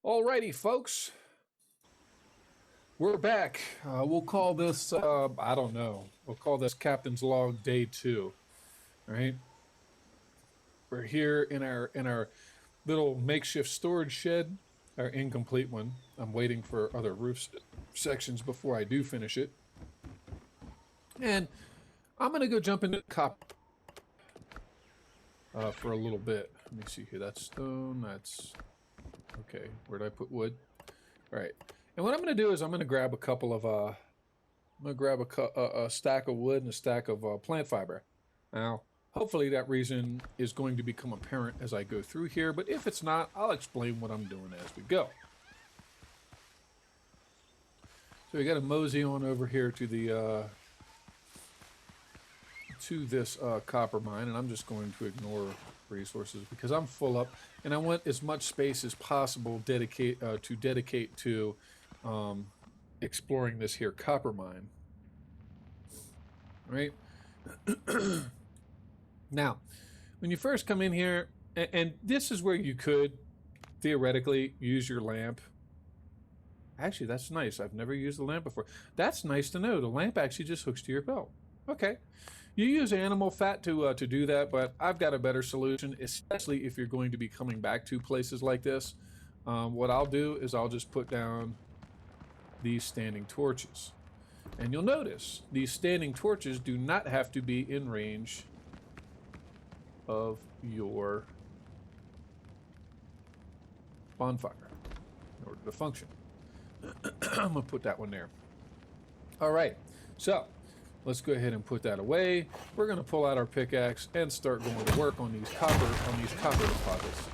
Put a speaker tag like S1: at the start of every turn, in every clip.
S1: Alrighty, folks, we're back. We'll call this, I don't know, we'll call this Captain's Log Day 2, right? We're here in our little makeshift storage shed, our incomplete one. I'm waiting for other roof sections before I do finish it. And I'm going to go jump into the cop for a little bit. Let me see here. That's stone, that's... Okay, where did I put wood? All right. And what I'm going to do is I'm going to grab a couple of, I'm going to grab a stack of wood and a stack of plant fiber. Now, hopefully that reason is going to become apparent as I go through here, but if it's not, I'll explain what I'm doing as we go. So we got to mosey on over here to the, this copper mine, and I'm just going to ignore resources because I'm full up, and I want as much space as possible dedicate to exploring this here copper mine. Right? Now, when you first come in here, and this is where you could theoretically use your lamp. Actually, that's nice. I've never used the lamp before. That's nice to know. The lamp actually just hooks to your belt. Okay. You use animal fat to do that, but I've got a better solution, especially if you're going to be coming back to places like this. What I'll do is I'll just put down these standing torches. And you'll notice these standing torches do not have to be in range of your bonfire in order to function. I'm going to put that one there. All right, so let's go ahead and put that away. We're going to pull out our pickaxe and start going to work on these copper deposits.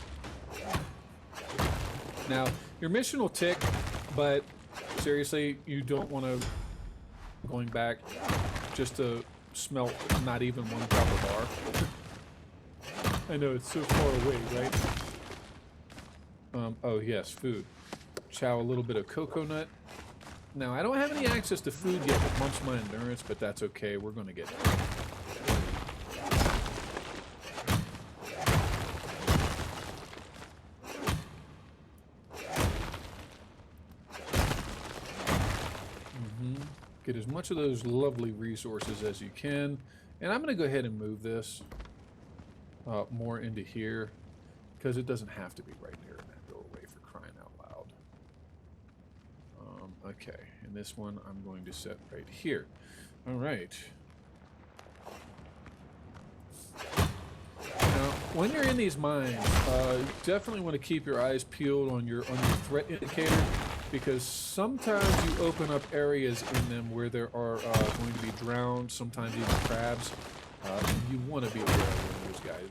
S1: Now, your mission will tick, but seriously, you don't want to going back just to smelt not even one copper bar. I know it's so far away, right? Oh yes, food. Chow a little bit of coconut. Now, I don't have any access to food yet that bumps my endurance, but that's okay. We're going to get there. Get as much of those lovely resources as you can. And I'm going to go ahead and move this more into here, because it doesn't have to be right near that doorway, for crying out loud. Okay, and this one I'm going to set right here. All right. Now, when you're in these mines, definitely want to keep your eyes peeled on your threat indicator, because sometimes you open up areas in them where there are going to be drowned, sometimes even crabs, and you want to be aware of when those guys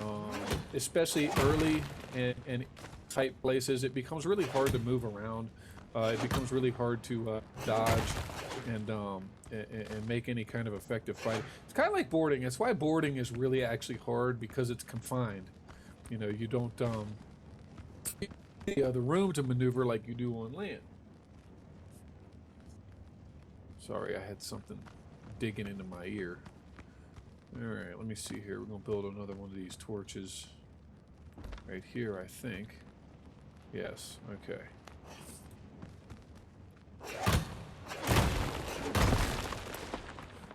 S1: are around. Especially early and tight places, it becomes really hard to move around. It becomes really hard to dodge and make any kind of effective fight. It's kind of like boarding. That's why boarding is really actually hard, because it's confined. You know, you don't the room to maneuver like you do on land. Sorry, I had something digging into my ear. Alright, let me see here. We're going to build another one of these torches right here, I think. Yes, okay.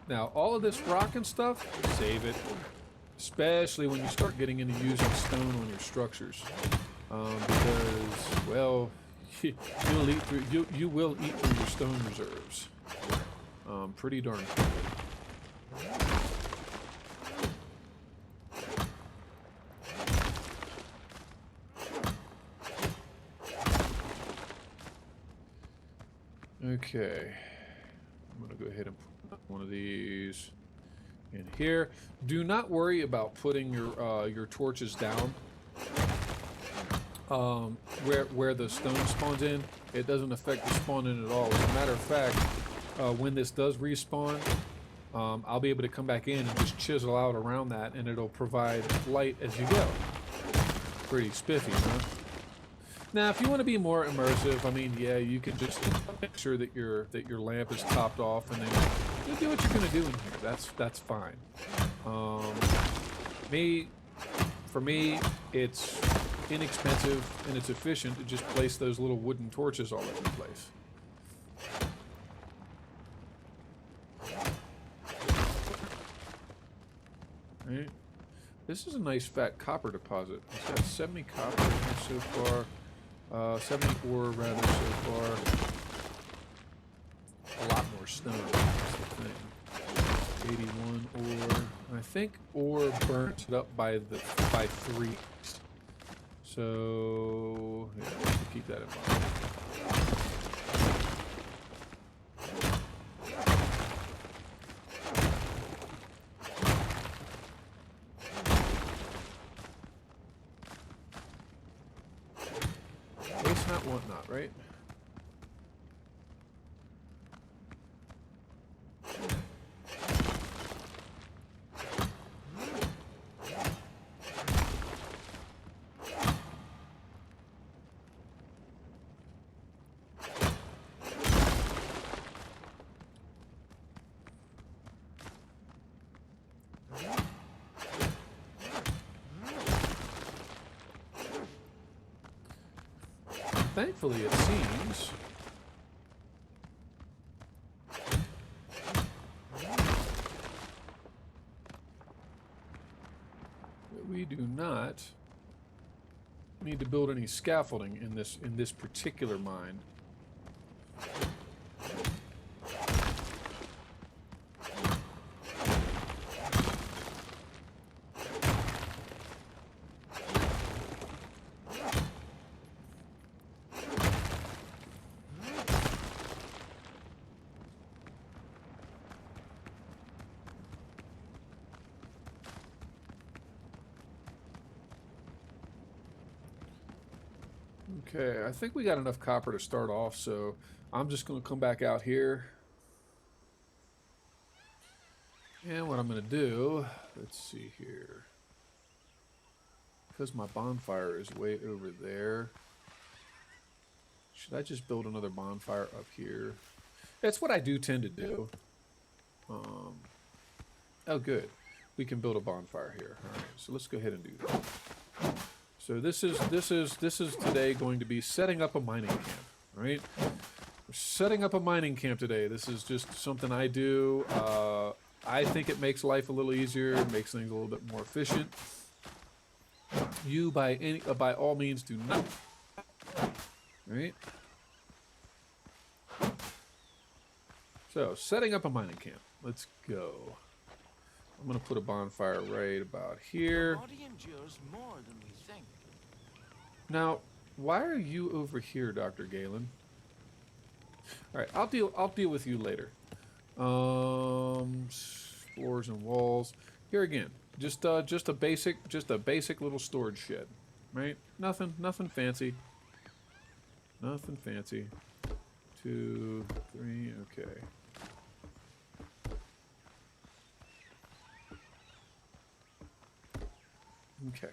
S1: Now, all of this rock and stuff, save it. Especially when you start getting into using stone on your structures. Because, well, you will eat through your stone reserves. Pretty darn quickly. Okay, I'm gonna go ahead and put one of these in here. Do not worry about putting your torches down where the stone spawns in. It doesn't affect the spawning at all. As a matter of fact, when this does respawn, I'll be able to come back in and just chisel out around that, and it'll provide light as you go. Pretty spiffy, huh? Now, if you want to be more immersive, I mean, yeah, you can just make sure that your lamp is topped off, and then you do what you're going to do in here. That's fine. For me, it's inexpensive and it's efficient to just place those little wooden torches all over the place. Right? This is a nice fat copper deposit. It's got 70 copper in here so far. 70 ore rather so far. A lot more stone, that's the thing. 81 ore. I think ore burns it up by 3. So yeah, keep that in mind. Waste not, want not, right? Thankfully, it seems that we do not need to build any scaffolding in this particular mine. Okay, I think we got enough copper to start off, so I'm just going to come back out here. And what I'm going to do, let's see here. Because my bonfire is way over there, should I just build another bonfire up here? That's what I do tend to do. Oh, good. We can build a bonfire here. All right, so let's go ahead and do that. So this is today going to be setting up a mining camp, right? We're setting up a mining camp today. This is just something I do. I think it makes life a little easier, makes things a little bit more efficient. You by all means do not. Right? So, setting up a mining camp. Let's go. I'm going to put a bonfire right about here. Now, why are you over here, Dr. Galen? All right, I'll deal with you later. Floors and walls. Here again, just a basic little storage shed, right? Nothing fancy. Nothing fancy. 2, 3, okay. Okay.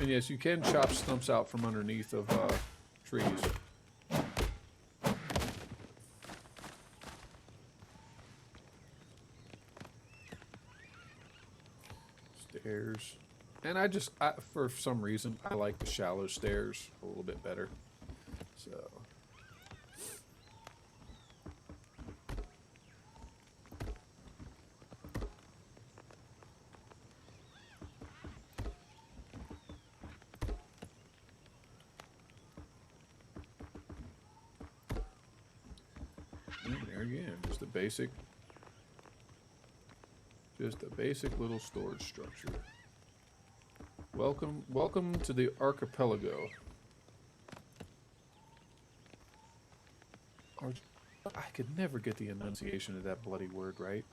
S1: And yes, you can chop stumps out from underneath of trees. Stairs. And for some reason, I like the shallow stairs a little bit better. So. And there again, just a basic little storage structure. Welcome to the Archipelago. I could never get the enunciation of that bloody word right.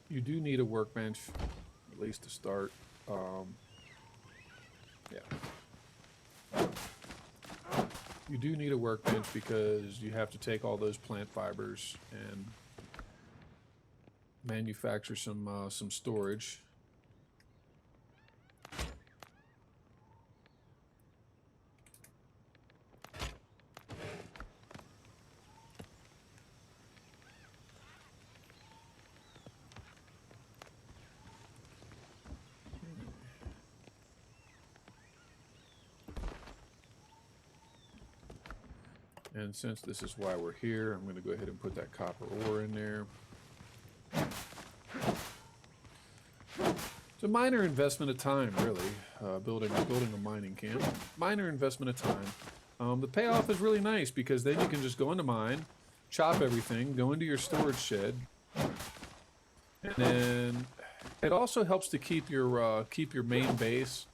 S1: You do need a workbench, at least to start. Yeah. You do need a workbench because you have to take all those plant fibers and manufacture some storage. And since this is why we're here, I'm going to go ahead and put that copper ore in there. It's a minor investment of time, really, building a mining camp. Minor investment of time. The payoff is really nice because then you can just go into mine, chop everything, go into your storage shed, and then it also helps to keep your main base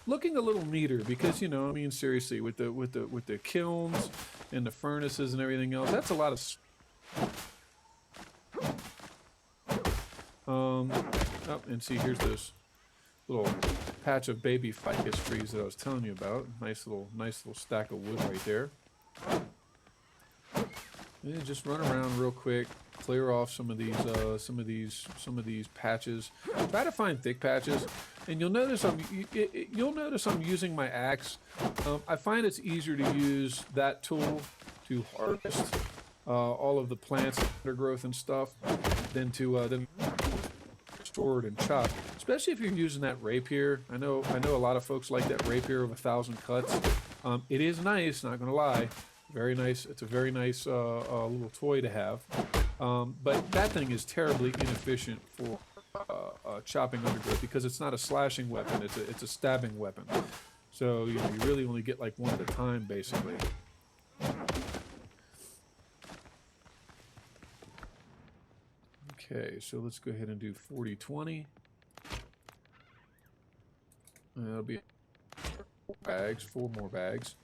S1: looking a little neater because, you know, I mean, seriously, with the kilns and the furnaces and everything else, that's a lot of. Oh, and see, here's this little patch of baby ficus trees that I was telling you about. Nice little stack of wood right there. Yeah, just run around real quick, clear off some of these patches. Try to find thick patches, and you'll notice I'm using my axe. I find it's easier to use that tool to harvest all of the plants, undergrowth, and stuff than to store it and chop. Especially if you're using that rapier. I know a lot of folks like that rapier of 1,000 cuts. It is nice, not gonna lie. Very nice. It's a very nice little toy to have. But that thing is terribly inefficient for chopping undergrowth because it's not a slashing weapon. It's a stabbing weapon. So you really only get like one at a time, basically. Okay, so let's go ahead and do 40-20. That'll be 4 more bags.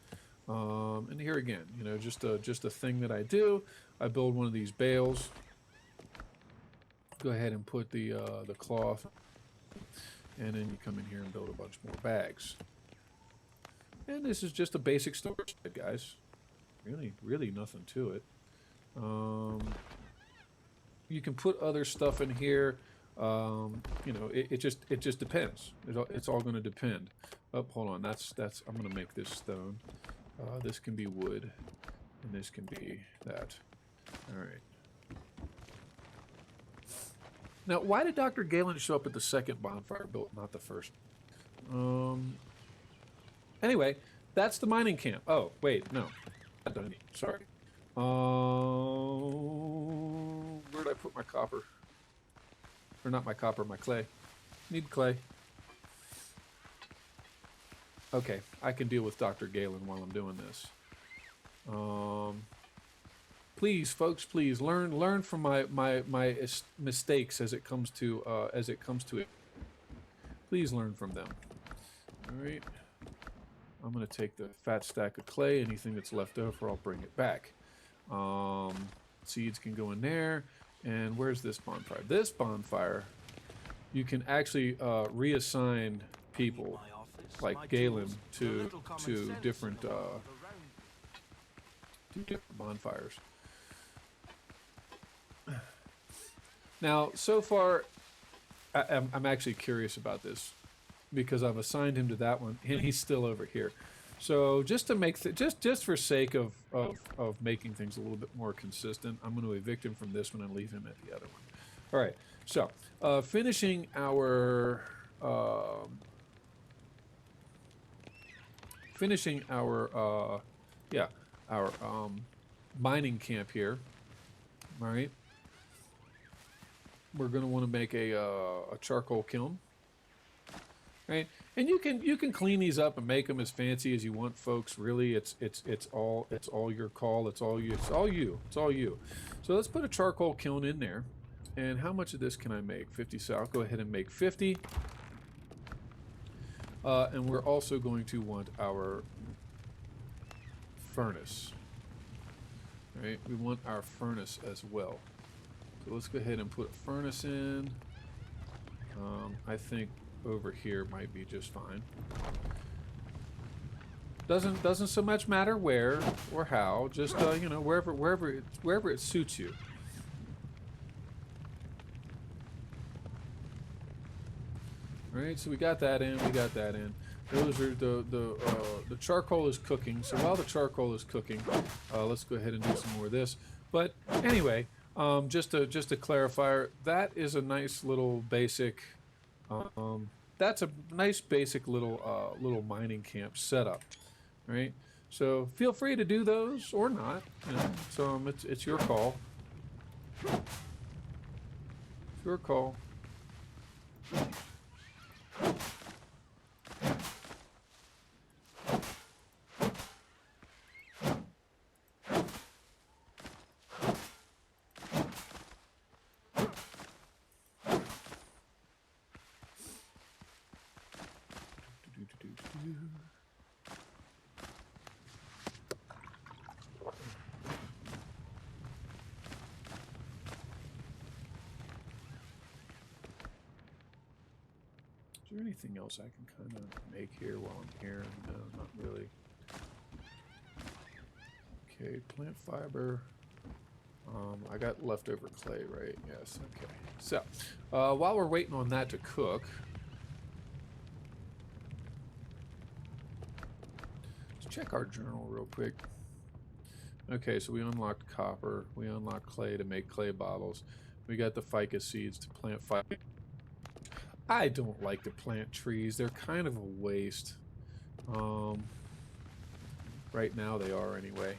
S1: And here again, you know, just a thing that I do. I build one of these bales. Go ahead and put the cloth, and then you come in here and build a bunch more bags. And this is just a basic storage shed, guys. Really nothing to it. You can put other stuff in here. You know, it just depends. It's all going to depend. Oh, hold on. That's. I'm going to make this stone. This can be wood, and this can be that. All right. Now, why did Dr. Galen show up at the second bonfire built, not the first? Anyway, that's the mining camp. Oh, wait, no. Not done yet. Sorry. Where did I put my copper? Or not my copper, my clay. Need clay. Okay, I can deal with Dr. Galen while I'm doing this. Please, folks, please learn from my mistakes as it comes to it. Please learn from them. All right. I'm going to take the fat stack of clay. Anything that's left over, I'll bring it back. Seeds can go in there. And where's this bonfire? This bonfire, you can actually reassign people like Galen to different bonfires. Now, so far, I'm actually curious about this because I've assigned him to that one, and he's still over here. So just to make just for sake of making things a little bit more consistent, I'm going to evict him from this one and leave him at the other one. All right. So finishing our mining camp here. All right. We're going to want to make a charcoal kiln. Right, and you can clean these up and make them as fancy as you want, folks. Really, it's all your call. It's all you. So let's put a charcoal kiln in there. And how much of this can I make? 50. So I'll go ahead and make 50. And we're also going to want our furnace. Right, we want our furnace as well. So let's go ahead and put a furnace in. I think over here might be just fine. Doesn't so much matter where or how, just you know, wherever it suits you. All right, so we got that in. We got that in. Those are the charcoal is cooking. So while the charcoal is cooking, let's go ahead and do some more of this. But anyway, just to clarify, that is a nice little basic. That's a nice basic little mining camp setup, right? So feel free to do those or not. You know, so it's your call. It's your call. Is there anything else I can kind of make here while I'm here? No, not really. Okay, plant fiber. I got leftover clay, right? Yes, okay. So, while we're waiting on that to cook, let's check our journal real quick. Okay, so we unlocked copper. We unlocked clay to make clay bottles. We got the ficus seeds to plant fiber. I don't like to plant trees. They're kind of a waste. Right now they are anyway.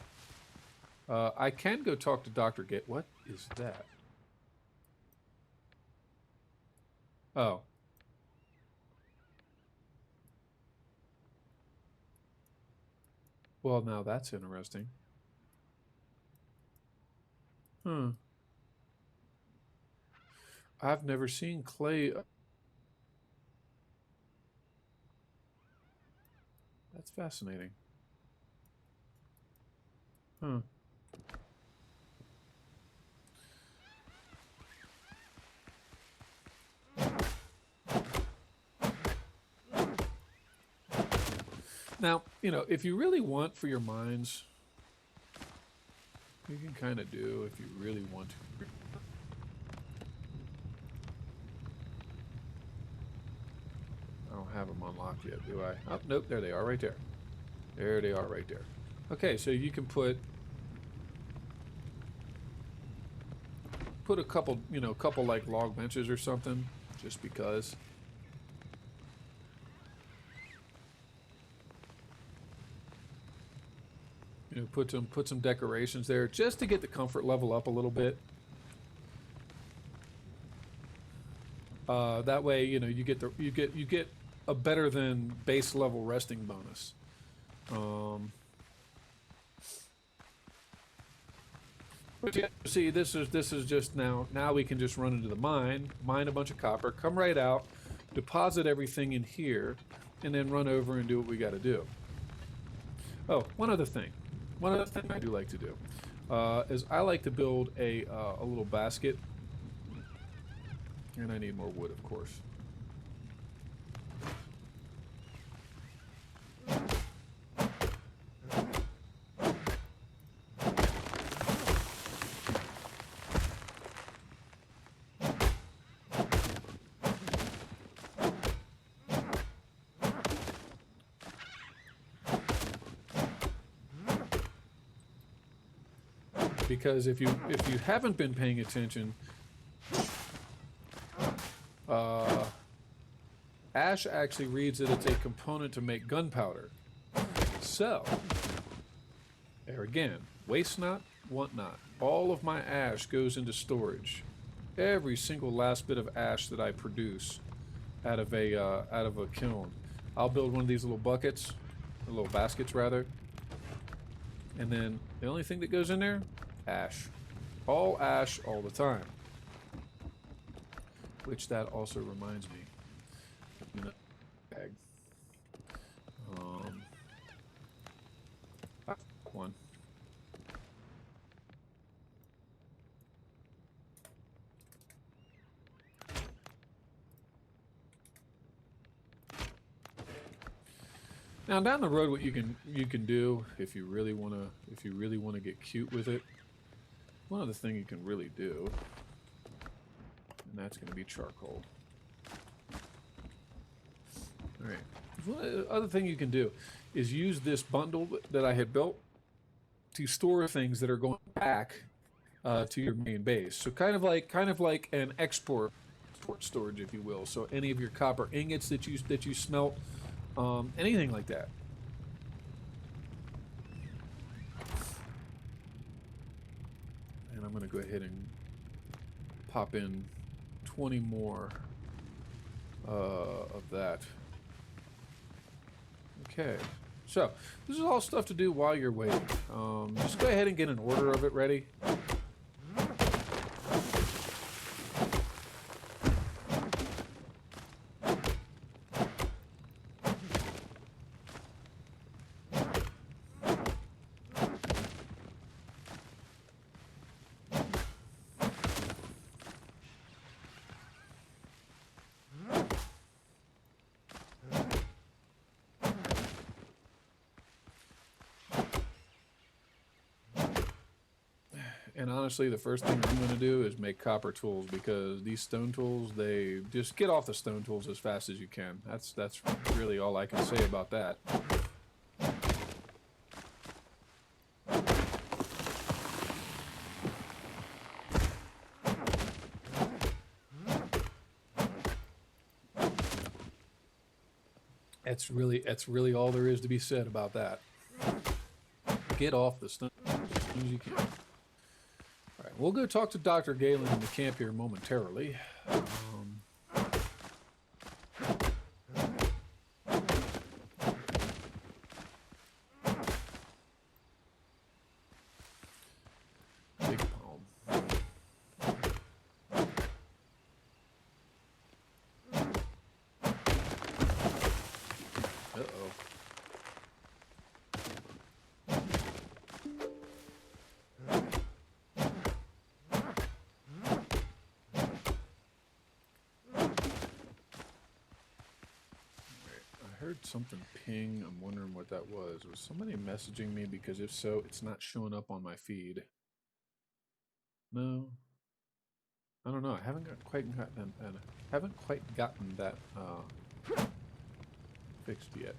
S1: I can go talk to Dr. Get. What is that? Oh. Well, now that's interesting. I've never seen clay. That's fascinating. Now, you know, if you really want for your mines, you can kind of do if you really want to. I don't have them unlocked yet, do I? Oh, nope, there they are right there. There they are right there. Okay, so you can put a couple, you know, couple like log benches or something, just because. You know, put some decorations there just to get the comfort level up a little bit. That way, you know, you get a better than base level resting bonus. But yeah, see, this is just now we can just run into the mine a bunch of copper, come right out, deposit everything in here, and then run over and do what we got to do. Oh, one other thing I do like to do is I like to build a little basket, and I need more wood, of course. Because if you haven't been paying attention, ash actually reads that it's a component to make gunpowder. So, there again, waste not, want not. All of my ash goes into storage. Every single last bit of ash that I produce out of a kiln. I'll build one of these little buckets, or little baskets rather, and then the only thing that goes in there, ash. All ash all the time. Which that also reminds me. You know, bag. One. Now down the road, what you can do if you really wanna get cute with it, one other thing you can really do, and that's gonna be charcoal. All right. One other thing you can do is use this bundle that I had built to store things that are going back to your main base. So kind of like an export storage, if you will. So any of your copper ingots that you smelt, anything like that. And I'm going to go ahead and pop in 20 more of that. Okay, so this is all stuff to do while you're waiting. Just go ahead and get an order of it ready. And honestly, the first thing I'm going to do is make copper tools, because these stone tools, they just get off the stone tools as fast as you can. That's really all I can say about that. That's really all there is to be said about that. Get off the stone as soon as you can. All right, we'll go talk to Dr. Galen in the camp here momentarily. Big palm. Uh-oh. I heard something ping. I'm wondering what that was. Was somebody messaging me? Because if so, it's not showing up on my feed. No, I don't know. I haven't quite gotten that fixed yet.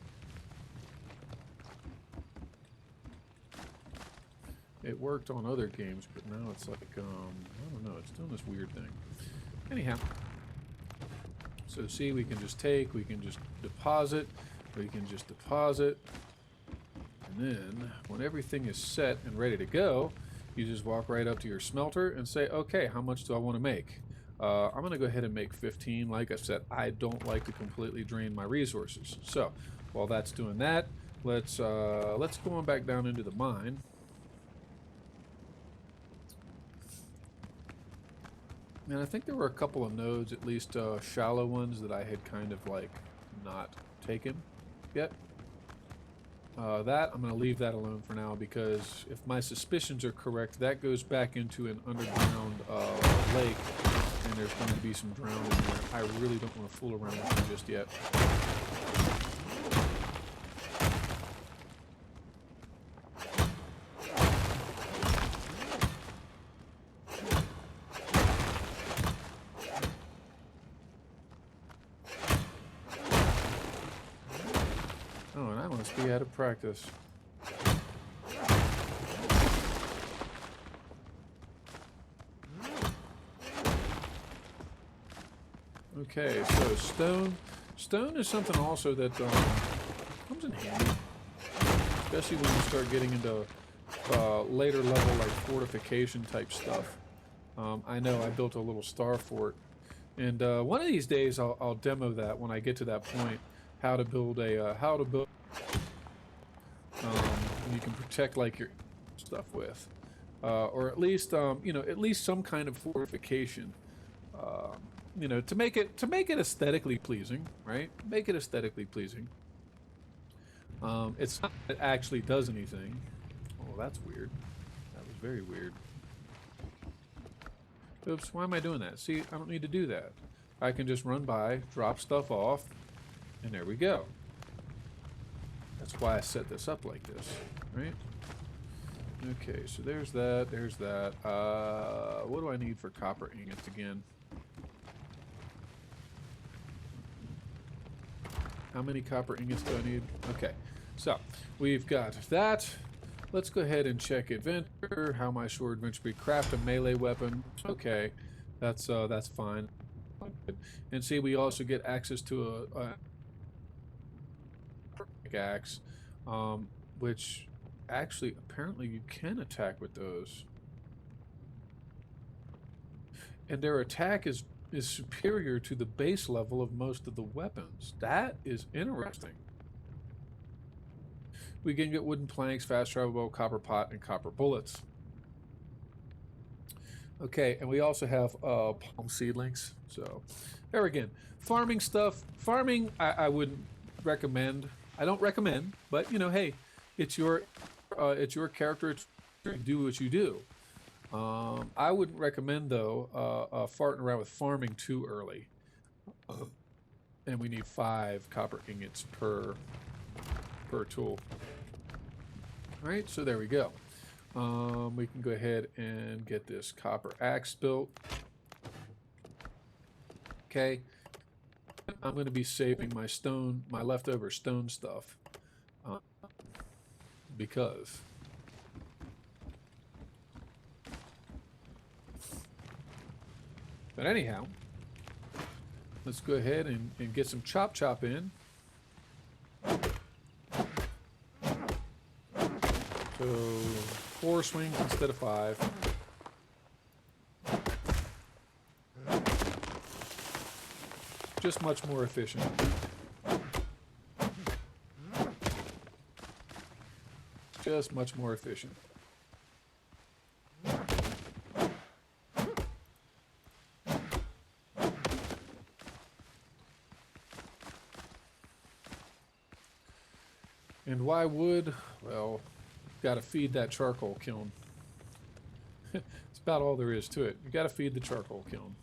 S1: It worked on other games, but now it's like I don't know. It's doing this weird thing. Anyhow. So see, we can just deposit, and then when everything is set and ready to go, you just walk right up to your smelter and say, okay, how much do I want to make? I'm going to go ahead and make 15. Like I said, I don't like to completely drain my resources. So while that's doing that, let's go on back down into the mine. And I think there were a couple of nodes, at least shallow ones, that I had kind of like not taken yet. That I'm going to leave that alone for now, because if my suspicions are correct, that goes back into an underground lake, and there's going to be some drowning there. I really don't want to fool around with them just yet. Be out of practice. Okay, so stone is something also that comes in handy, especially when you start getting into later level like fortification type stuff. I know I built a little star fort, and one of these days I'll demo that when I get to that point. How to build you can protect like your stuff with, or at least at least some kind of fortification, to make it aesthetically pleasing, right? Make it aesthetically pleasing. It's not that it actually does anything. Oh, that's weird. That was very weird. Oops, why am I doing that? See, I don't need to do that. I can just run by, drop stuff off, and there we go. That's why I set this up like this, right? Okay, so there's that, there's that. What do I need for copper ingots again? How many copper ingots do I need? Okay, so we've got that. Let's go ahead and check adventure. How my sword adventure be? Craft a melee weapon. Okay, that's fine. And see, we also get access to a pickaxe, which actually apparently you can attack with those, and their attack is superior to the base level of most of the weapons. That is interesting. We can get wooden planks, fast travel bow, copper pot, and copper bullets. Okay, and we also have palm seedlings. So there again, farming stuff. Farming, I wouldn't recommend. I don't recommend, but you know, hey, it's your character. Do what you do. I wouldn't recommend though farting around with farming too early. And we need 5 copper ingots per tool. All right, so there we go. We can go ahead and get this copper axe built. Okay. I'm going to be saving my leftover stone stuff, because but anyhow, let's go ahead and get some chop in. So 4 swings instead of 5. Just much more efficient. Just much more efficient. And why wood? Well, got to feed that charcoal kiln. It's about all there is to it. You got to feed the charcoal kiln.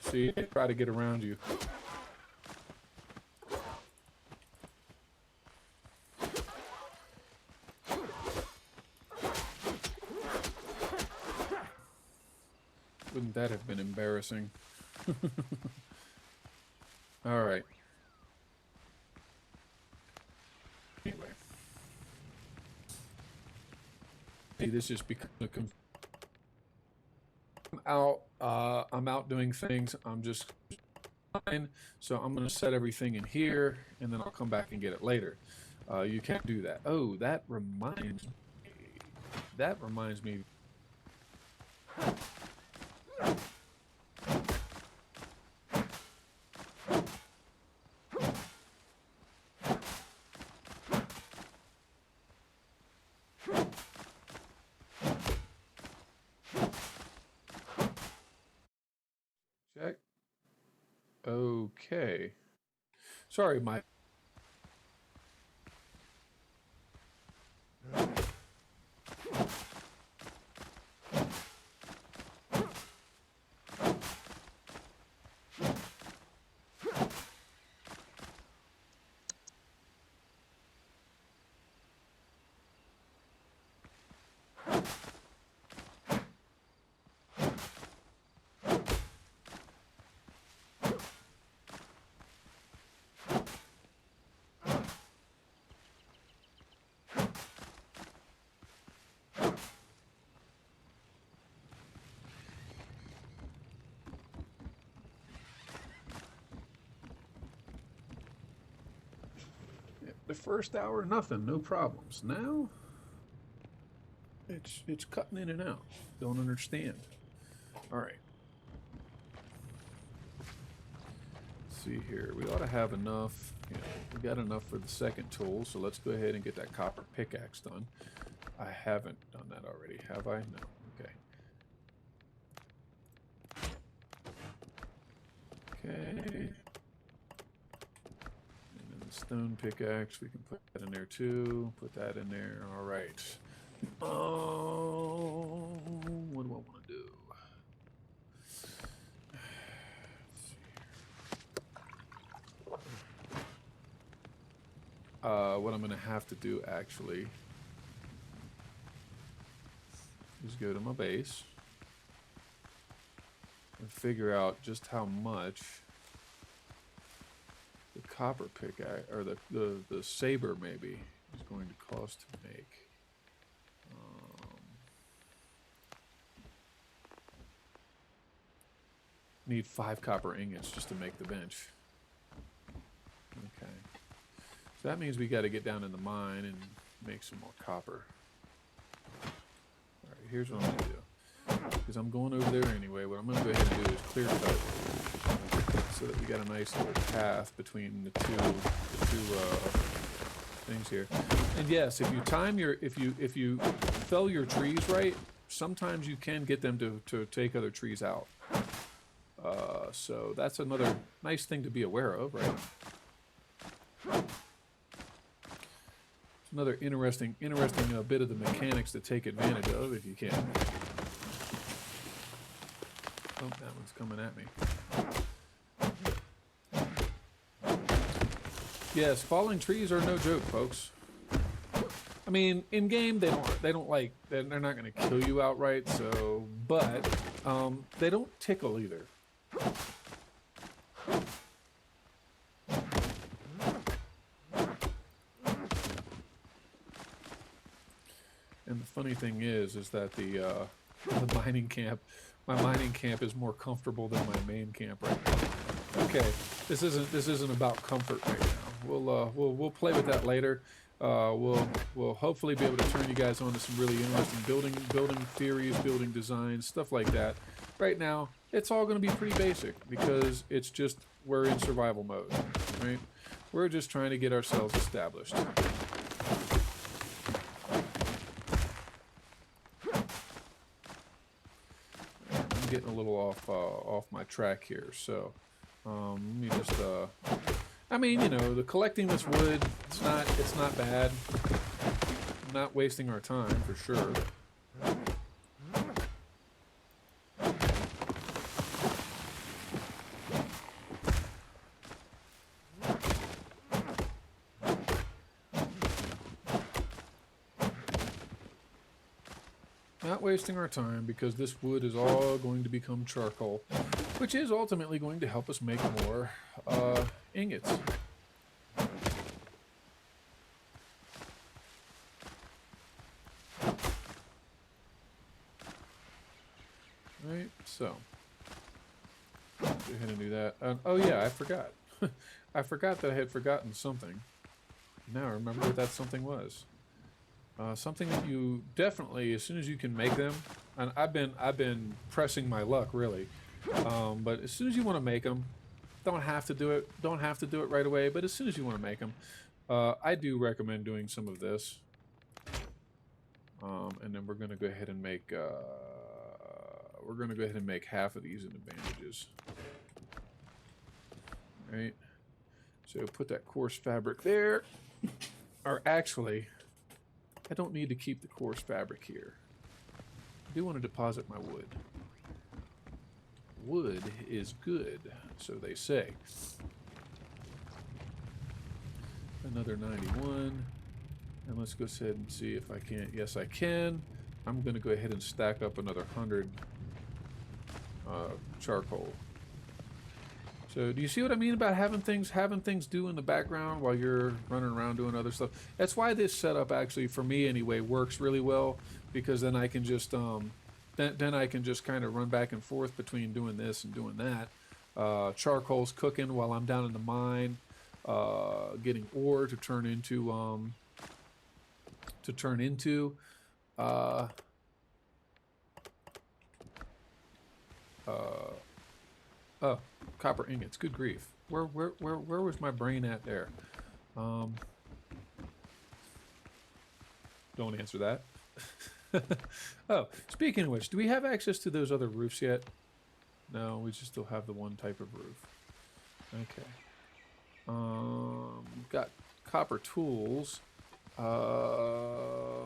S1: See, they try to get around you. Wouldn't that have been embarrassing? All right. Anyway. See, this just becomes I'm out doing things. I'm just fine. So I'm going to set everything in here, and then I'll come back and get it later. You can't do that. Oh, that reminds me. That reminds me. Check. Okay. Sorry, Mike. The first hour, nothing, no problems. Now, it's cutting in and out. Don't understand. All right. Let's see here. We ought to have enough. You know, we got enough for the second tool, so let's go ahead and get that copper pickaxe done. I haven't done that already, have I? No. Okay. Okay. And then the stone pickaxe, we can put that in there too. Put that in there. All right. Oh, what do I want to do? What I'm going to have to do actually is go to my base and figure out just how much the copper pickaxe or the saber maybe is going to cost to make. Need 5 copper ingots just to make the bench. Okay. So that means we got to get down in the mine and make some more copper. Alright, here's what I'm going to do. Because I'm going over there anyway, what I'm going to go ahead and do is clear cut so that we got a nice little path between the two things here. And yes, if you time your, if you fell your trees right, sometimes you can get them to take other trees out. So that's another nice thing to be aware of, right? It's another interesting bit of the mechanics to take advantage of if you can. Oh, that one's coming at me. Yes, falling trees are no joke, folks. I mean, in game they're not going to kill you outright. So, but they don't tickle either. And the funny thing is that the mining camp, my mining camp is more comfortable than my main camp right now. Okay, this isn't about comfort right now. We'll play with that later. We'll hopefully be able to turn you guys on to some really interesting building theories, building designs, stuff like that. Right now, it's all going to be pretty basic because it's just we're in survival mode, right? We're just trying to get ourselves established. I'm getting a little off my track here, so let me just I mean, you know, collecting this wood, it's not bad. Not wasting our time for sure. Not wasting our time because this wood is all going to become charcoal, which is ultimately going to help us make more ingots. Right, so go ahead and do that. Oh yeah, I forgot. I forgot that I had forgotten something. Now I remember what that something was. Something that you definitely, as soon as you can make them, and I've been pressing my luck really, but as soon as you want to make them, don't have to do it right away. But as soon as you want to make them, I do recommend doing some of this, and then we're going to go ahead and make half of these in advantages. All right. So put that coarse fabric there, or actually, I don't need to keep the coarse fabric here. I do want to deposit my wood. Wood is good, so they say. Another 91. And let's go ahead and see if I can. Yes, I can. I'm going to go ahead and stack up another 100 charcoal. So do you see what I mean about having things do in the background while you're running around doing other stuff? That's why this setup actually, for me anyway, works really well, because then I can just then I can just kind of run back and forth between doing this and doing that. Charcoal's cooking while I'm down in the mine, getting ore to turn into oh, copper ingots. Good grief. Where was my brain at there? Don't answer that. Oh, speaking of which, do we have access to those other roofs yet? No, we just still have the one type of roof. Okay. Got copper tools. I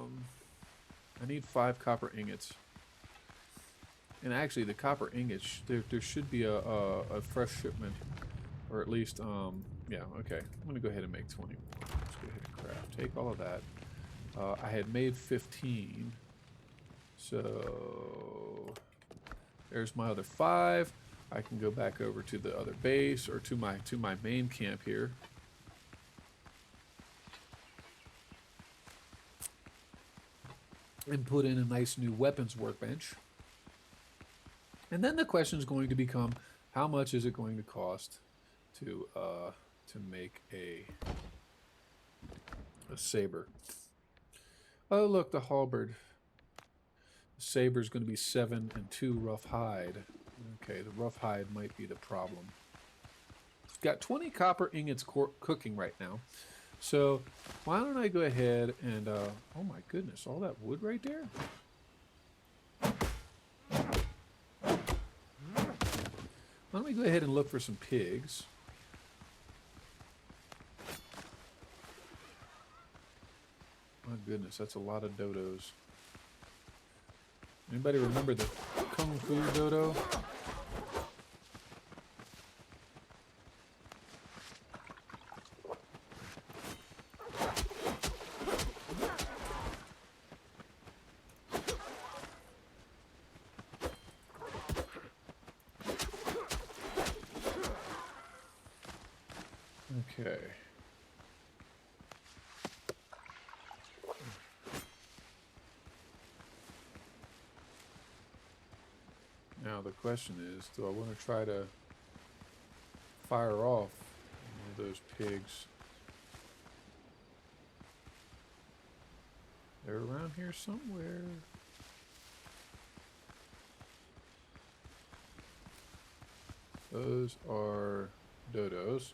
S1: need 5 copper ingots. And actually, the copper ingots, there should be a fresh shipment. Or at least, yeah, okay. I'm going to go ahead and make 20 more. Let's go ahead and craft. Take all of that. I had made 15. So, there's my other 5. I can go back over to the other base, or to my main camp here. And put in a nice new weapons workbench. And then the question is going to become, how much is it going to cost to make a saber? Oh, look, the halberd. The saber is going to be 7 and 2 rough hide. Okay, the rough hide might be the problem. Got 20 copper ingots cooking right now. So why don't I go ahead and, oh my goodness, all that wood right there? Why don't we go ahead and look for some pigs? My goodness, that's a lot of dodos. Anybody remember the Kung Fu dodo? Okay. Now the question is, do I want to try to fire off one of those pigs? They're around here somewhere. Those are dodos.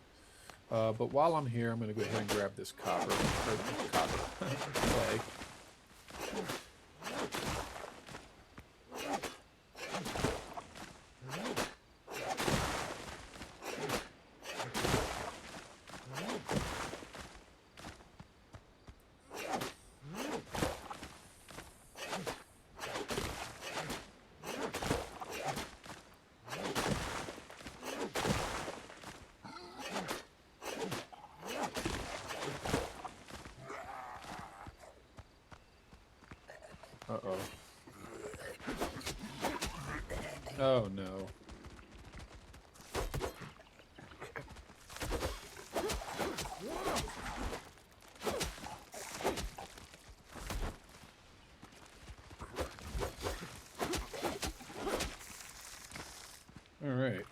S1: But while I'm here, I'm going to go ahead and grab this copper. Clay. Uh-oh. Oh, no. All right.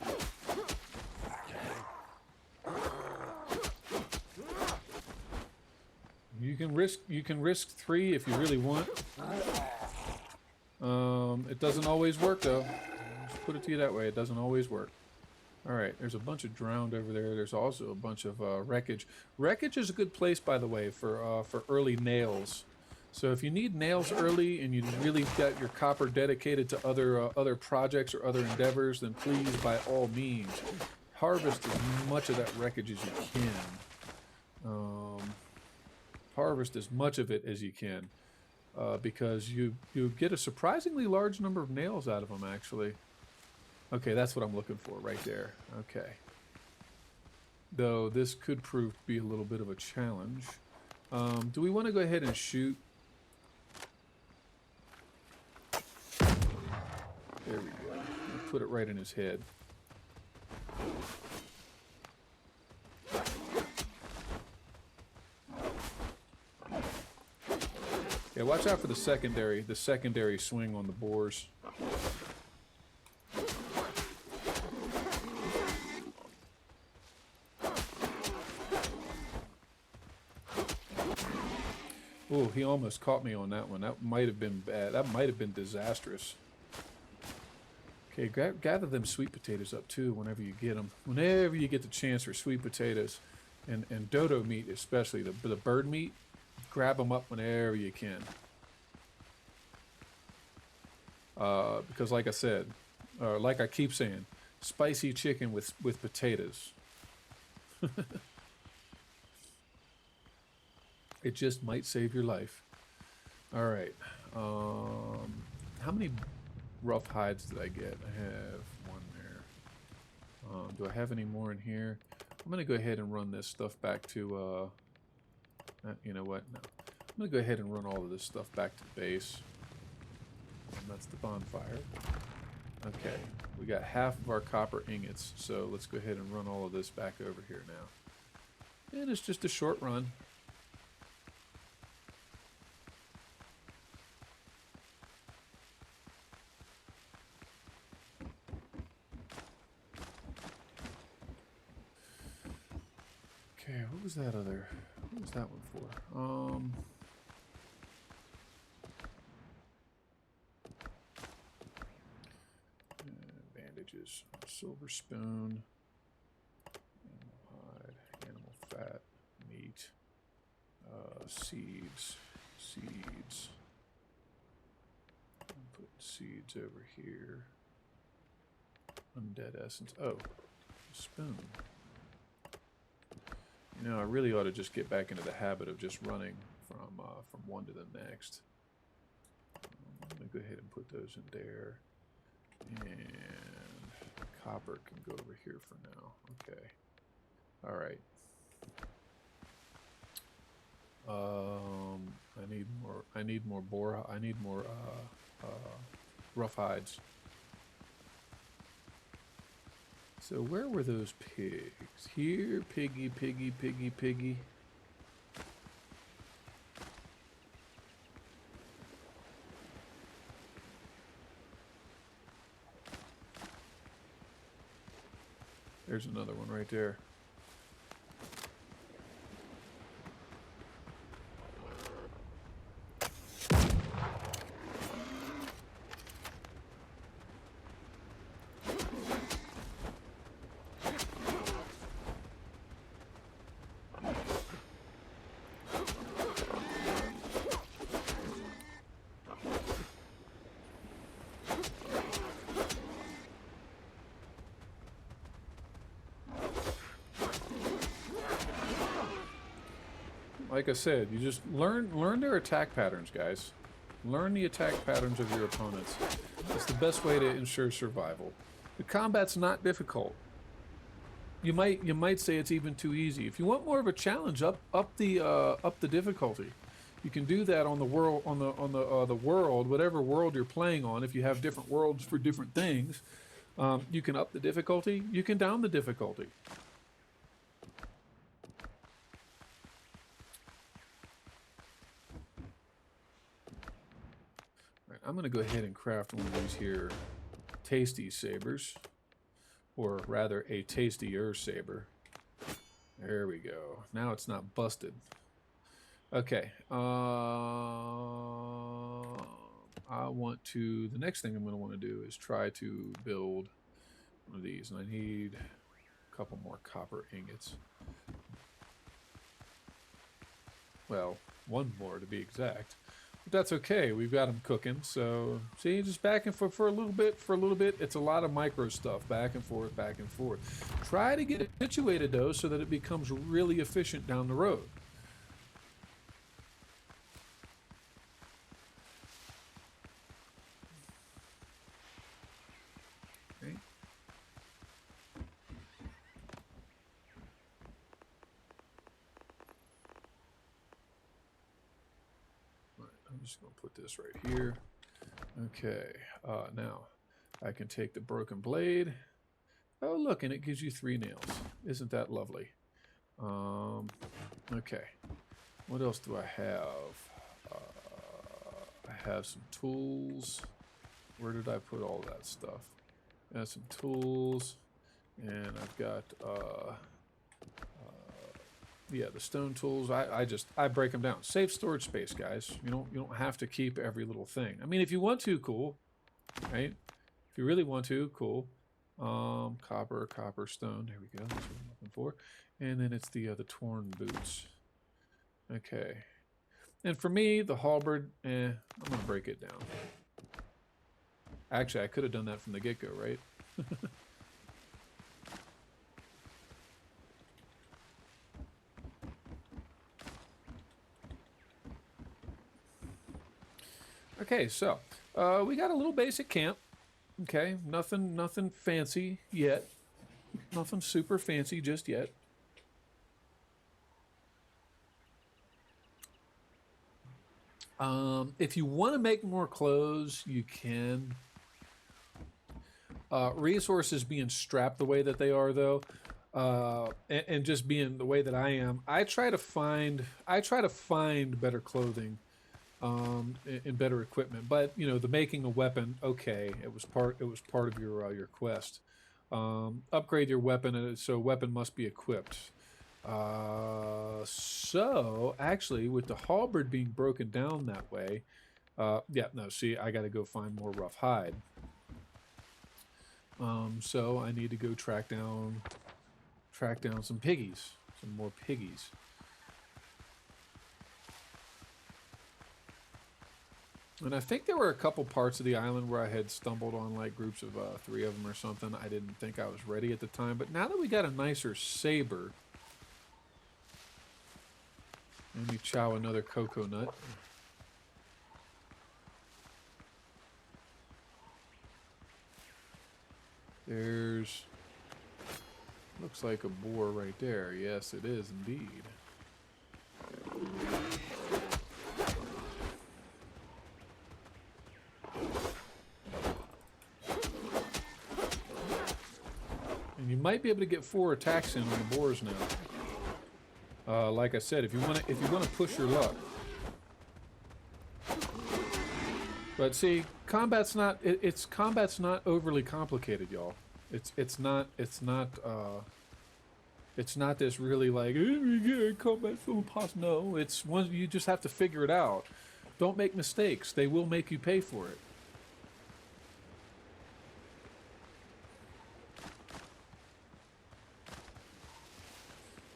S1: You can risk 3 if you really want. It doesn't always work though. Just put it to you that way. It doesn't always work. All right. There's a bunch of drowned over there. There's also a bunch of wreckage. Wreckage is a good place, by the way, for early nails. So if you need nails early and you really got your copper dedicated to other projects or other endeavors, then please, by all means, harvest as much of that wreckage as you can. Harvest as much of it as you can, because you get a surprisingly large number of nails out of them, actually. Okay, that's what I'm looking for right there. Okay. Though this could prove to be a little bit of a challenge. Do we want to go ahead and shoot? There we go. I'll put it right in his head. Yeah, watch out for the secondary swing on the boars. Oh, he almost caught me on that one. That might have been bad. That might have been disastrous. Okay, gather them sweet potatoes up too whenever you get them. Whenever you get the chance for sweet potatoes, and dodo meat especially, the bird meat, grab them up whenever you can. Because like I said, like I keep saying, spicy chicken with potatoes. It just might save your life. All right. How many rough hides did I get? I have one there. Do I have any more in here? I'm going to go ahead and run this stuff back to, you know what? No. I'm going to go ahead and run all of this stuff back to the base. And that's the bonfire. Okay. We got half of our copper ingots, so let's go ahead and run all of this back over here now. And it's just a short run. Okay, what was that other? What was that one for? Bandages, silver spoon, animal hide, animal fat, meat, seeds. Put seeds over here. Undead essence. Oh, spoon. You know, I really ought to just get back into the habit of just running from one to the next. I'm going to go ahead and put those in there. And copper can go over here for now. Okay. All right. I need more rough hides. So where were those pigs? Here, piggy, piggy, piggy, piggy. There's another one right there. Like I said, you just learn their attack patterns, guys. Learn the attack patterns of your opponents. That's the best way to ensure survival. The combat's not difficult. You might say it's even too easy. If you want more of a challenge, up the difficulty. You can do that on the world the world, whatever world you're playing on. If you have different worlds for different things, you can up the difficulty. You can down the difficulty. I'm going to go ahead and craft one of these here tasty sabers, or rather a tastier saber. There we go. Now it's not busted. Okay. The next thing I'm going to want to do is try to build one of these, and I need a couple more copper ingots. Well, one more to be exact. But that's okay. We've got them cooking. So, see, just back and forth for a little bit. It's a lot of micro stuff. Back and forth, back and forth. Try to get it situated, though, so that it becomes really efficient down the road. Okay. I'm just going to put this right here. Okay, now I can take the broken blade. Oh, look, and it gives you 3 nails. Isn't that lovely? Okay, what else do I have? I have some tools. Where did I put all that stuff? I have some tools, and I've got yeah, the stone tools. I break them down. Save storage space, guys. You don't have to keep every little thing. I mean, if you want to, cool, right? If you really want to, cool. Copper, stone. There we go. That's what I'm looking for. And then it's the torn boots. Okay. And for me, the halberd, I'm gonna break it down. Actually, I could have done that from the get-go, right? Okay, so we got a little basic camp. Okay, nothing fancy yet. Nothing super fancy just yet. If you want to make more clothes, you can. Resources being strapped the way that they are, though, and just being the way that I am, I try to find better clothing, and better equipment. But you know, the making a weapon, okay, it was part of your quest. Upgrade your weapon, so a weapon must be equipped. So actually, with the halberd being broken down that way, yeah, no, see, I got to go find more rough hide. So I need to go track down some piggies, some more piggies. And I think there were a couple parts of the island where I had stumbled on like groups of 3 of them or something. I didn't think I was ready at the time, but now that we got a nicer saber, let me chow another cocoa nut. There's, looks like a boar right there. Yes, it is indeed. And you might be able to get 4 attacks in on the boars now. Like I said, if you want to push your luck. But see, combat's not overly complicated, y'all. It's not this really like, oh my god, combat's so impossible. No, it's one you just have to figure it out. Don't make mistakes. They will make you pay for it.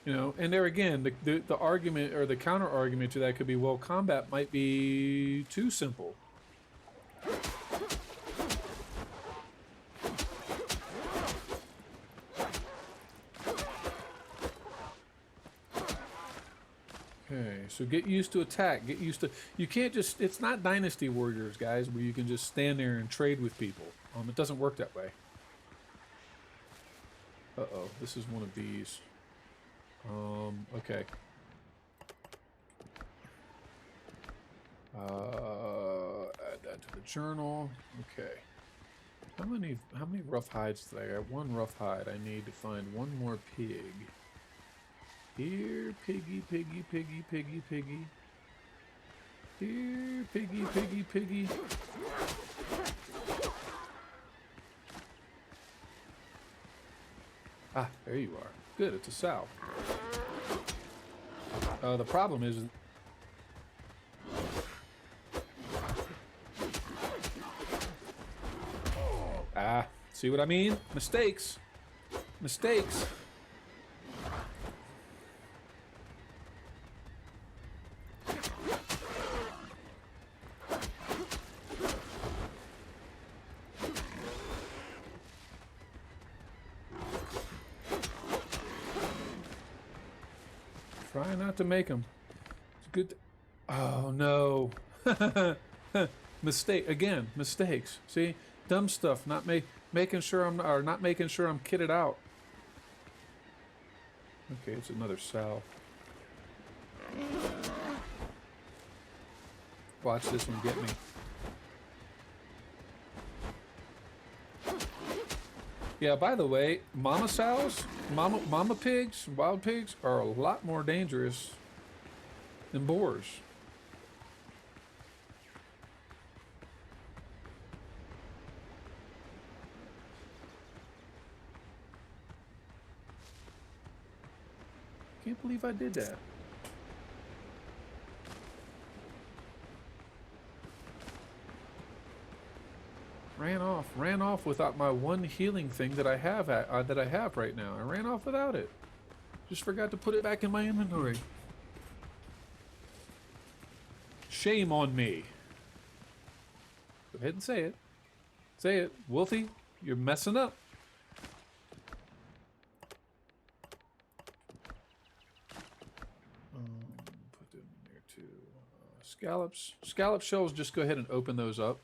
S1: You know, and there again, the argument or the counter argument to that could be, well, combat might be too simple. Okay, so get used to attack. Get used to. You can't just. It's not Dynasty Warriors, guys, where you can just stand there and trade with people. It doesn't work that way. Uh-oh, this is one of these. Okay. Add that to the journal. Okay. How many rough hides did I got? 1 rough hide. I need to find 1 more pig. Here, piggy, piggy, piggy, piggy, piggy. Here, piggy, piggy, piggy. Ah, there you are. Good, it's a sow. The problem is... Ah, see what I mean? Mistakes. Mistakes. Try not to make them. It's good. Oh no. Mistake again. Mistakes. See, dumb stuff. Not making sure I'm kitted out. Okay, it's another sow. Watch this one get me. Yeah, by the way, mama sows, mama pigs, wild pigs are a lot more dangerous than boars. Can't believe I did that. Ran off without my 1 healing thing that I have right now. I ran off without it. Just forgot to put it back in my inventory. Shame on me. Go ahead and say it. Say it. Wolfie, you're messing up. Put them in there too. Scallops. Scallop shells, just go ahead and open those up.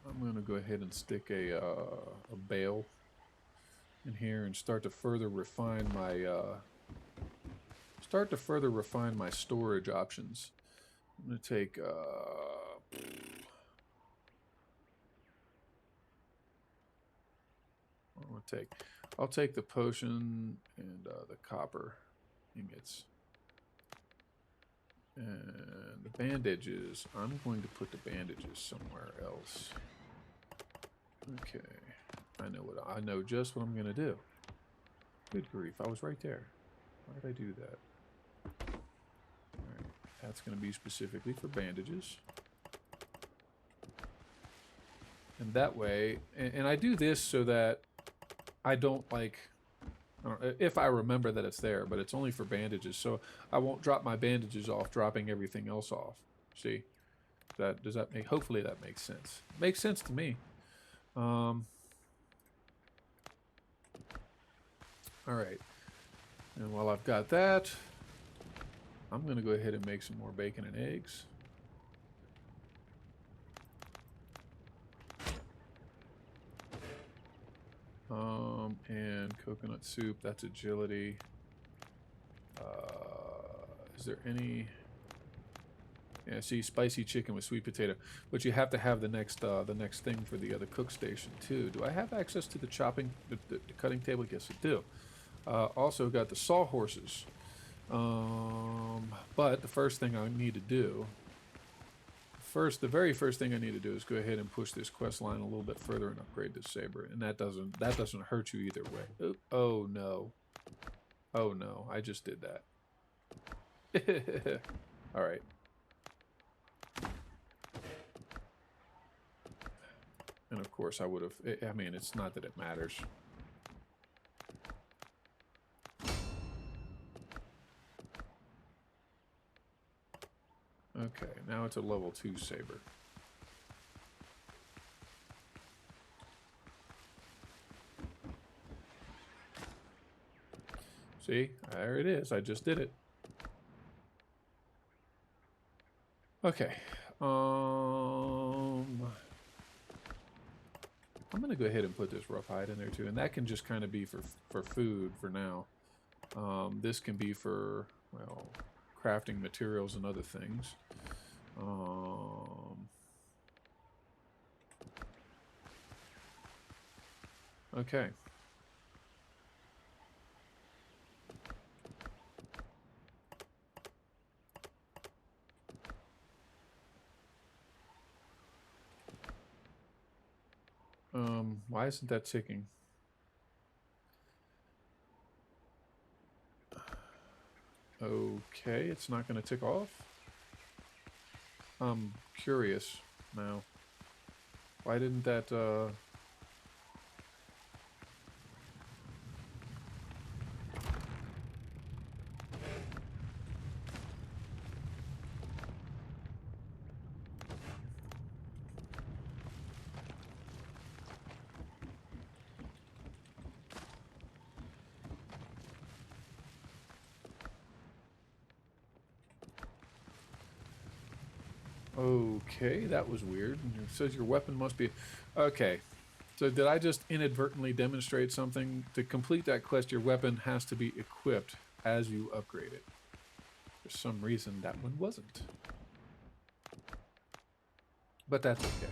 S1: I'm going to go ahead and stick a bale in here and start to further refine my storage options. I'm going to take I'll take the potion and the copper ingots. And the bandages, I'm going to put the bandages somewhere else. Okay. I know just what I'm going to do. Good grief, I was right there. Why did I do that? Alright, that's going to be specifically for bandages. And that way, and I do this so that I don't like, I don't, if I remember that it's there, but it's only for bandages, so I won't drop my bandages off, dropping everything else off. See? Does that make, hopefully that makes sense. Makes sense to me. Alright. And while I've got that, I'm going to go ahead and make some more bacon and eggs. And coconut soup, that's agility. Is there any... Yeah, see, spicy chicken with sweet potato. But you have to have the next thing for the cook station, too. Do I have access to the chopping, the cutting table? Yes, I do. Also got the sawhorses. But the first thing I need to do... the very first thing I need to do is go ahead and push this quest line a little bit further and upgrade this sabre, and that doesn't hurt you either way. Oh no, oh no! I just did that. All right. And of course I would have. I mean, it's not that it matters. Okay, now it's a level 2 saber. See, there it is. I just did it. Okay. I'm gonna go ahead and put this rough hide in there too, and that can just kind of be for food for now. This can be for, well, crafting materials and other things. Okay. Why isn't that ticking? Okay, it's not going to tick off. I'm curious now. Why didn't that, Okay, that was weird. It says your weapon must be... Okay, so did I just inadvertently demonstrate something? To complete that quest, your weapon has to be equipped as you upgrade it. For some reason, that one wasn't. But that's okay.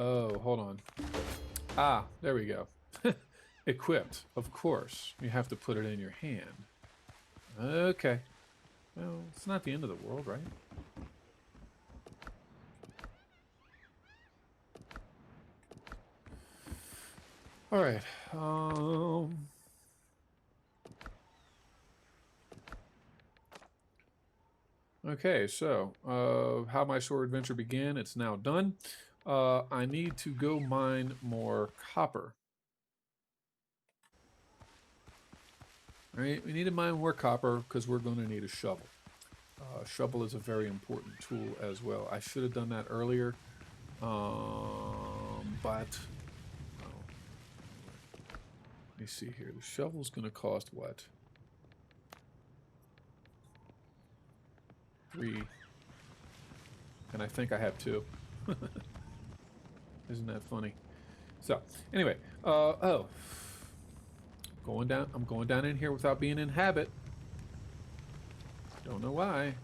S1: Oh, hold on. Ah, there we go. Equipped, of course. You have to put it in your hand. Okay. Well, it's not the end of the world, right? All right. Okay, so how my sword adventure began, it's now done. I need to go mine more copper. All right, we need to mine more copper because we're going to need a shovel. Shovel is a very important tool as well. I should have done that earlier, but oh, let me see here. The shovel's going to cost what? 3. And I think I have 2. Isn't that funny? So, anyway, oh, I'm going down in here without being in habit. Don't know why.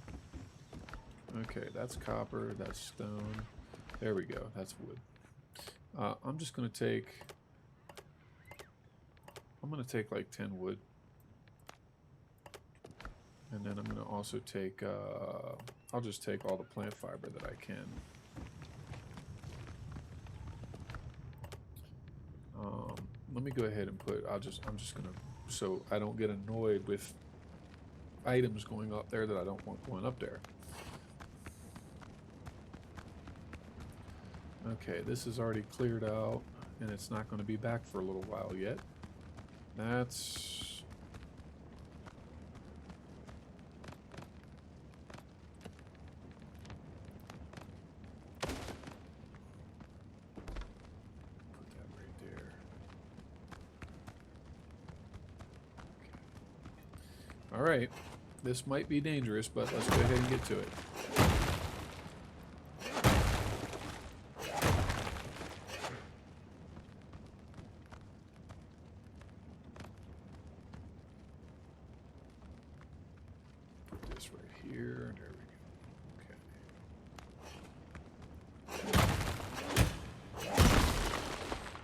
S1: Okay, that's copper, that's stone. There we go, that's wood. I'm just gonna take, like 10 wood. And then I'm gonna also take, I'll just take all the plant fiber that I can. Let me go ahead and put, I'm just gonna, so I don't get annoyed with items going up there that I don't want going up there. Okay, this is already cleared out, and it's not going to be back for a little while yet. That's... put that right there. Okay. Alright, this might be dangerous, but let's go ahead and get to it.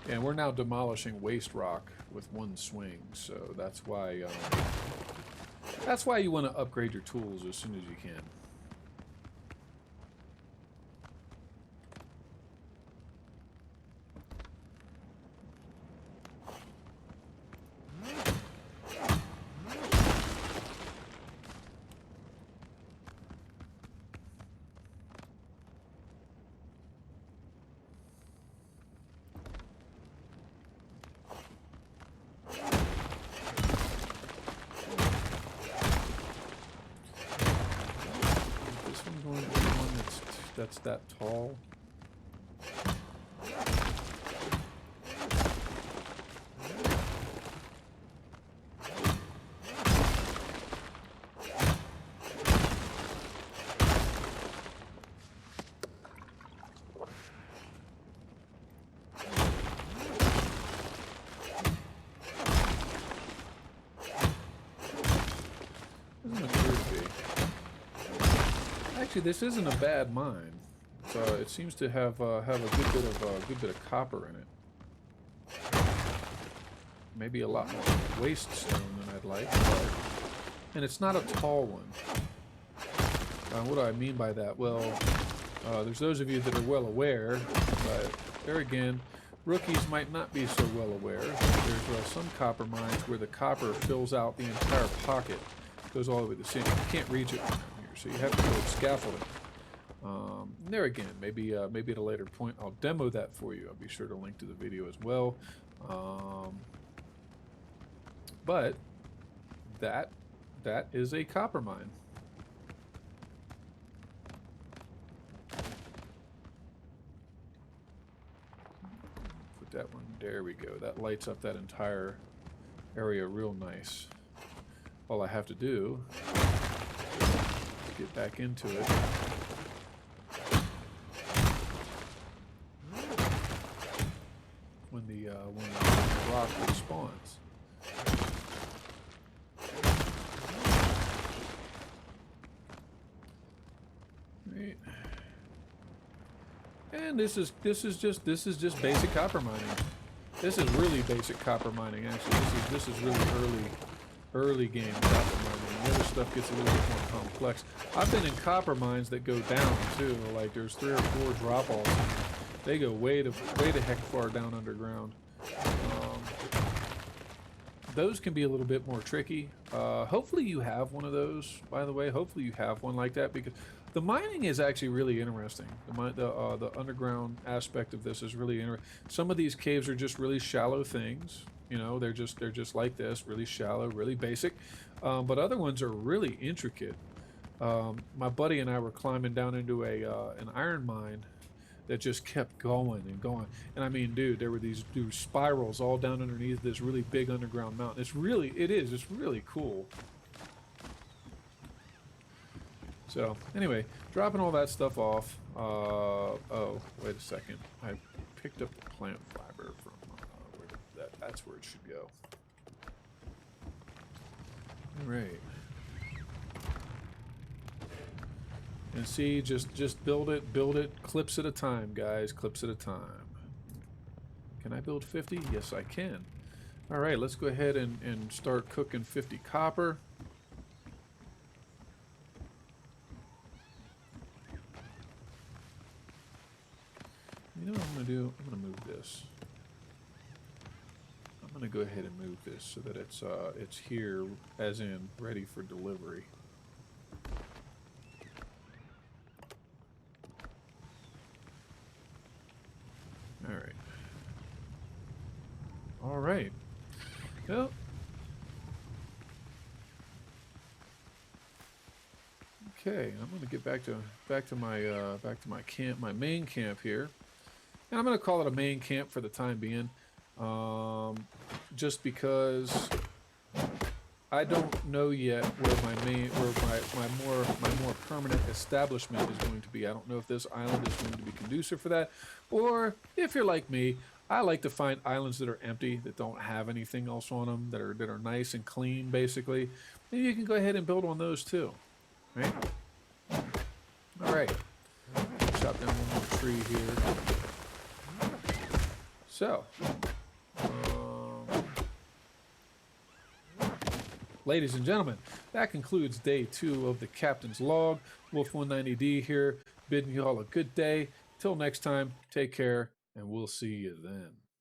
S1: And we're now demolishing waste rock with one swing, so that's why you want to upgrade your tools as soon as you can. That's that tall. Actually, this isn't a bad mine. So it seems to have a good bit of copper in it. Maybe a lot more waste stone than I'd like, and it's not a tall one. What do I mean by that? Well, there's those of you that are well aware, but there again, rookies might not be so well aware. There's some copper mines where the copper fills out the entire pocket, goes all the way to the center. You can't reach it from here, so you have to build scaffolding. There again, maybe at a later point I'll demo that for you. I'll be sure to link to the video as well. But that is a copper mine. Put that one, there we go. That lights up that entire area real nice. All I have to do is get back into it. When the rock respawns. Right. And this is just basic copper mining. This is really basic copper mining actually. This is really early game copper mining. The other stuff gets a little bit more complex. I've been in copper mines that go down too. Like there's 3 or 4 drop offs. They go way the heck far down underground. those can be a little bit more tricky. Hopefully you have one of those, by the way. Hopefully you have one like that, because the mining is actually really interesting. The underground aspect of this is really interesting. Some of these caves are just really shallow things. You know, they're just like this, really shallow, really basic. But other ones are really intricate. My buddy and I were climbing down into an iron mine that just kept going and going. And I mean, dude, there were these spirals all down underneath this really big underground mountain. It's really cool. So anyway, dropping all that stuff off. Oh, wait a second. I picked up the plant fiber from that's where it should go. All right. And see, just build it, clips at a time, guys, clips at a time. Can I build 50? Yes, I can. All right, let's go ahead and start cooking 50 copper. You know what I'm gonna do? I'm gonna move this. I'm gonna go ahead and move this so that it's here, as in ready for delivery. All right. Well, okay. I'm gonna get back to my camp, my main camp here, and I'm gonna call it a main camp for the time being, just because I don't know yet where my more permanent establishment is going to be. I don't know if this island is going to be conducive for that, or if you're like me, I like to find islands that are empty, that don't have anything else on them, that are nice and clean, basically. And you can go ahead and build on those too, right? All right. Chop down one more tree here. So, ladies and gentlemen, that concludes day 2 of the Captain's Log. Wolf 190D here, bidding you all a good day. Till next time, take care, and we'll see you then.